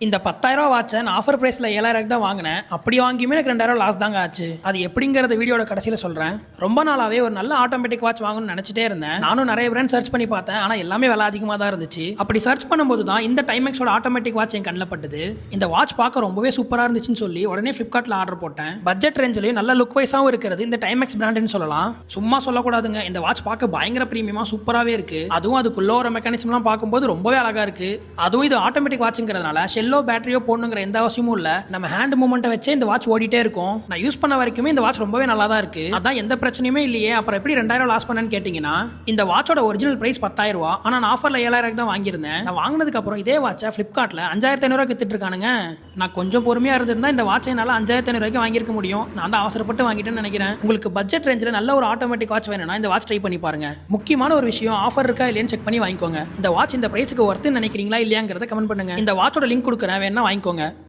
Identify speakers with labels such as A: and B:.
A: இந்த 10,000 வாட்சை நான் ஆஃபர் பிரைஸ்ல 7,000 தான் வாங்கினேன். அப்படி வாங்கியுமே எனக்கு 2,000 லாஸ் தாங்க ஆச்சு. அது எப்படிங்கறத வீடியோட கடைசியில சொல்றேன். ரொம்ப நாளாவே ஒரு நல்ல ஆட்டோமேட்டிக் வாட்ச் வாங்கணும்னு நினைச்சிட்டே இருந்தேன். நானும் நிறைய பிராண்ட் சர்ச் பண்ணி பார்த்தேன். ஆனா எல்லாமே விலை அதிகமா தான் இருந்துச்சு. அப்படி சர்ச் பண்ணும்போது தான் இந்த டைமெக்ஸோட ஆட்டோமேட்டிக் வாட்ச் என் கண்ணில் பட்டது. இந்த வாட்ச் பார்க்க ரொம்பவே சூப்பரா இருந்துச்சுன்னு சொல்லி உடனே ஃபிளிப்கார்ட்ல ஆர்டர் போட்டேன். பட்ஜெட் ரேஞ்சிலையும் நல்ல லுக் வைஸாவும் இருக்கிறது இந்த டைமெக்ஸ் பிராண்டுன்னு சொல்லலாம். சும்மா சொல்லக்கூடாதுங்க, இந்த வாட்ச் பார்க்க பயங்கர பிரீமியமா சூப்பராகவே இருக்கு. அதுவும் அதுக்குள்ள ஒரு மெக்கானிசம்லாம் பார்க்கும்போது ரொம்பவே அழகா இருக்கு. அதுவும் இது ஆட்டோமேட்டிக் வாட்ச்ங்கிறதுனால ஷெல்லோ பேட்டரியோ போடணுங்கிற எந்த அவசியமும் இல்ல. நம்ம ஹேண்ட் மூவ்மெண்ட்டை வச்சே இந்த வாட்ச் ஓடிட்டே இருக்கும். நான் யூஸ் பண்ண வரைக்குமே இந்த வாட்ச் ரொம்பவே நல்லா தான் இருக்கு. அதான் எந்த பிரச்சனையுமே இல்லையே, அப்புறம் எப்படி 2,000 லாஸ் பண்ணேன்னு கேட்டீங்கன்னா, இந்த வாட்சோட ஒரிஜினல் பிரைஸ் 10,000 ரூபா. ஆனா நான் ஆஃபர்ல 7,000 தான் வாங்கியிருந்தேன். நான் வாங்கினதுக்கு அப்புறம் இதே வாட்சை ஃபிளிப்கார்ட்ல 5,500 வித்துட்டு இருக்கானுங்க. நான் கொஞ்சம் பொறுமையா இருந்திருந்தா இந்த வாட்சை என்னால 5,500 வாங்கியிருக்க முடியும். நான் தான் அவசரப்பட்டு வாங்கிட்டேன்னு நினைக்கிறேன். உங்களுக்கு பட்ஜெட் ரேஞ்சில் நல்ல ஒரு ஆட்டோமேட்டிக் வாட்ச் வேணும்னா இந்த வாட்ச் ட்ரை பண்ணி பாருங்க. முக்கியமான ஒரு விஷயம், ஆஃபர் இருக்கா இல்லையான்னு செக் பண்ணி வாங்கிக்கோங்க. இந்த வாட்ச் இந்த பிரைஸுக்கு ஒர்த்து நினைக்கிறீங்களா இல்லையாங்கிறத கமெண்ட் பண்ணுங்க. இந்த வாட்சோட லிங்க் கொடுக்குறேன், வேணா வாங்கிக்கோங்க.